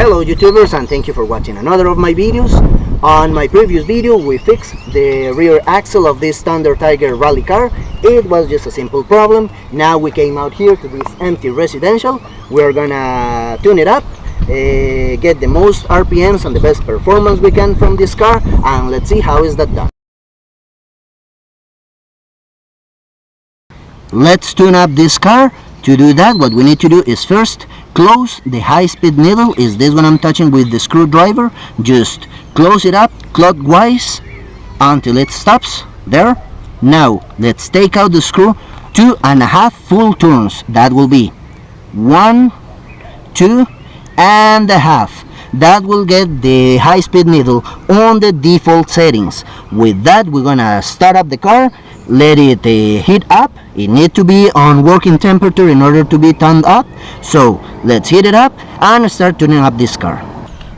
Hello YouTubers, and thank you for watching another of my videos. On my previous video we fixed the rear axle of this Thunder Tiger rally car. It was just a simple problem. Now we came out here to this empty residential. We're gonna tune it up, get the most RPMs and the best performance we can from this car, and let's see how is that done. Let's tune up this car. To do that, what we need to do is first close the high-speed needle. Is this one I'm touching with the screwdriver? Just close it up clockwise until it stops there. Now let's take out the screw 2.5 full turns. That will be 1, 2.5. That will get the high-speed needle on the default settings. With that, we're gonna start up the car, let it heat up. It needs to be on working temperature in order to be turned up. So let's heat it up and start tuning up this car.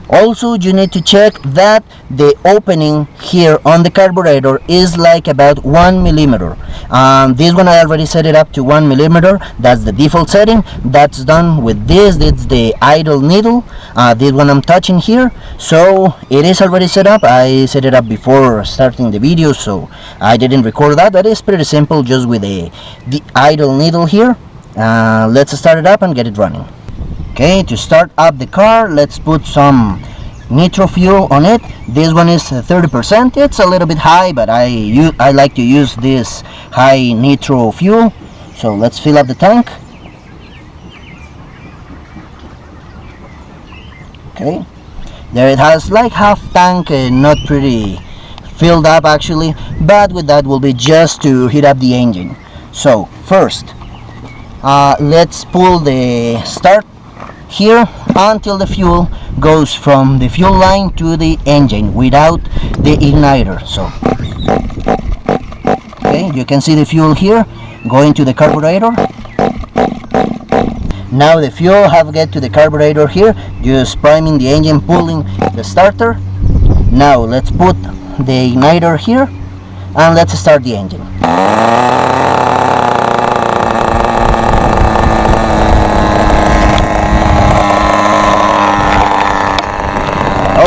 Also, you need to check that the opening here on the carburetor is like about 1 millimeter. This one I already set it up to 1 millimeter. That's the default setting. That's done with this. It's the idle needle. This one I'm touching here. So it is already set up. I set it up before starting the video, so I didn't record that. But it's pretty simple, just with the idle needle here. Let's start it up and get it running. Okay, to start up the car, let's put some nitro fuel on it. This one is 30%. It's a little bit high, but I like to use this high nitro fuel. So let's fill up the tank. Okay, there it has like half tank, not pretty filled up actually, but with that will be just to heat up the engine. So first, let's pull the start here until the fuel goes from the fuel line to the engine without the igniter. So okay, you can see the fuel here going to the carburetor. Now the fuel have get to the carburetor here, just priming the engine, pulling the starter. Now let's put the igniter here and let's start the engine.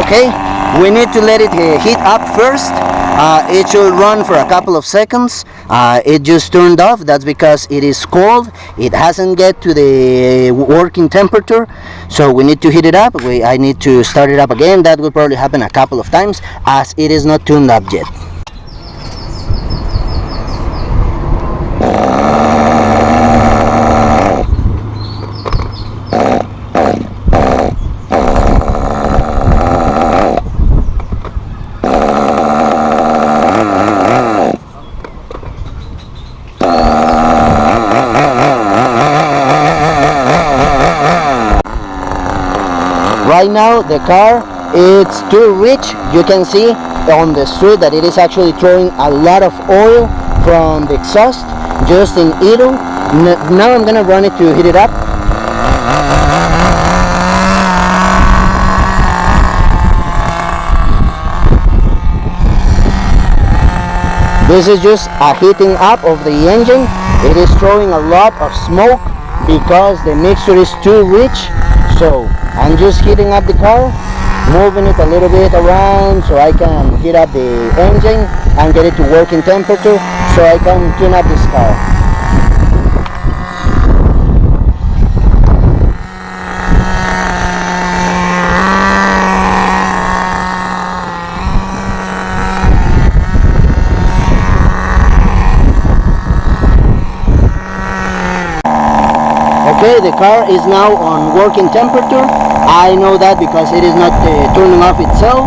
Okay, we need to let it heat up first. It should run for a couple of seconds. It just turned off. That's because it is cold. It hasn't get to the working temperature, so we need to heat it up. I need to start it up again. That will probably happen a couple of times as it is not tuned up yet. Right now the car, it's too rich. You can see on the street that it is actually throwing a lot of oil from the exhaust just in idle. Now I'm gonna run it to heat it up. This is just a heating up of the engine. It is throwing a lot of smoke because the mixture is too rich. So I'm just heating up the car, moving it a little bit around so I can heat up the engine and get it to working temperature so I can tune up this car. Okay, the car is now on working temperature. I know that because it is not turning off itself.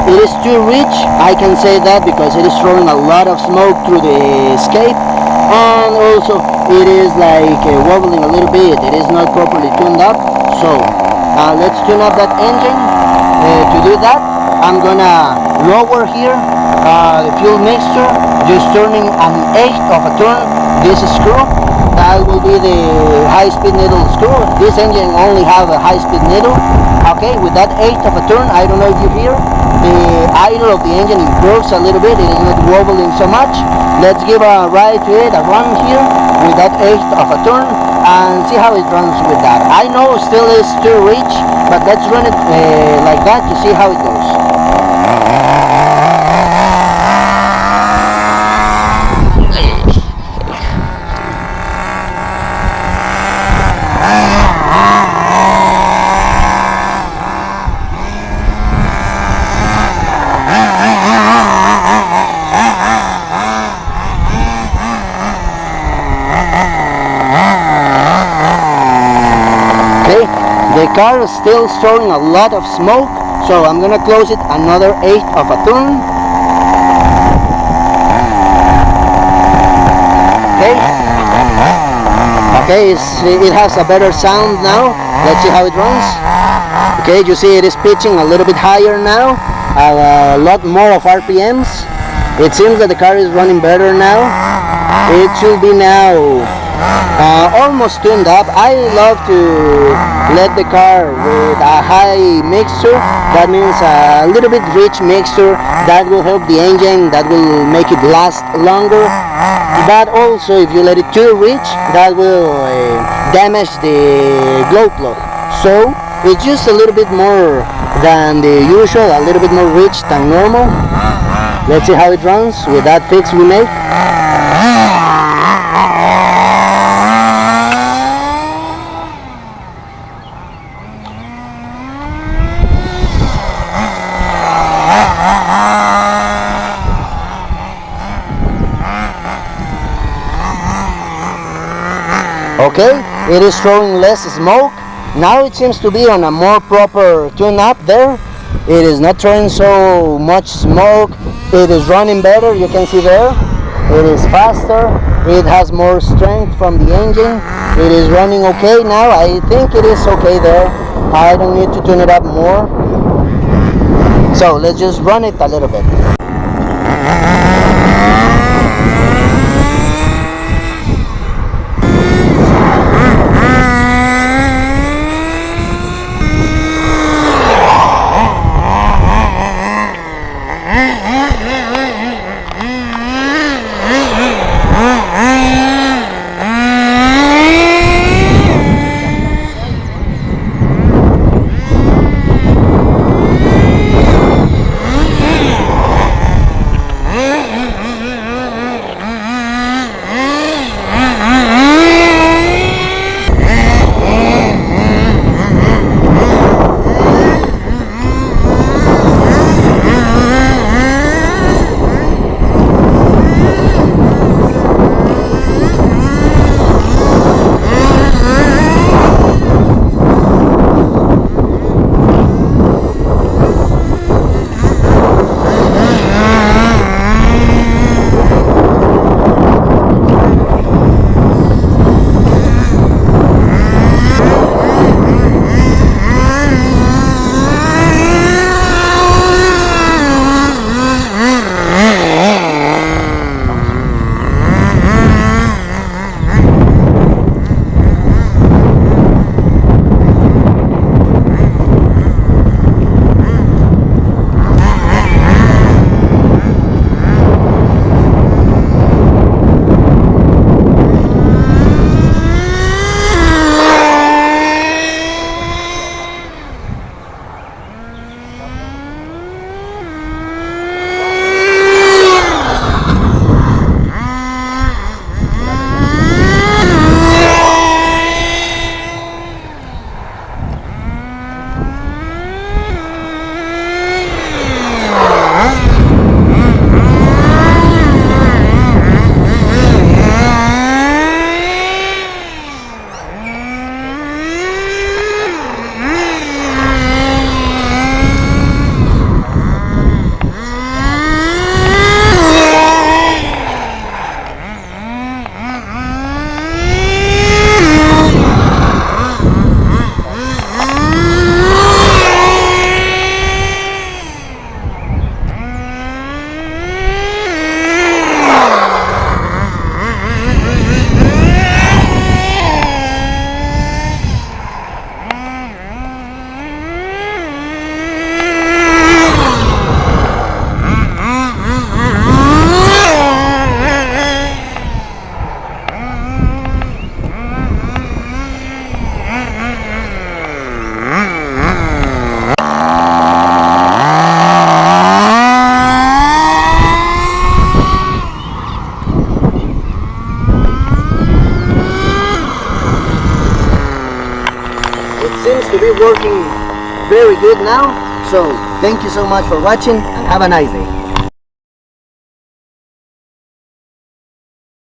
It is too rich. I can say that because it is throwing a lot of smoke through the escape, and also it is like wobbling a little bit. It is not properly tuned up. So let's tune up that engine. To do that, I'm gonna lower here the fuel mixture, just turning 1/8 of a turn this screw. That will be the high-speed needle screw. This engine only have a high-speed needle. Okay, with that 1/8 of a turn, I don't know if you hear, the idle of the engine improves a little bit. It is not wobbling so much. Let's give a ride to it, a run here. with that eighth of a turn and see how it runs with that. I know still is too rich, but let's run it like that to see how it goes. The car is still storing a lot of smoke, so I'm gonna close it another eighth of a turn. Okay, it has a better sound now. Let's see how it runs. Okay, you see it is pitching a little bit higher now, a lot more of RPMs. It seems that the car is running better now. It should be now almost tuned up. I love to let the car with a high mixture. That means a little bit rich mixture. That will help the engine, that will make it last longer. But also if you let it too rich, that will damage the glow plug. So it's just a little bit more than the usual, a little bit more rich than normal. Let's see how it runs with that fix we made. Okay, it is throwing less smoke. Now it seems to be on a more proper tune-up there. It is not throwing so much smoke. It is running better, you can see there. It is faster. It has more strength from the engine. It is running okay now. I think it is okay there. I don't need to tune it up more. So let's just run it a little bit. to be working very good now. So thank you so much for watching and have a nice day.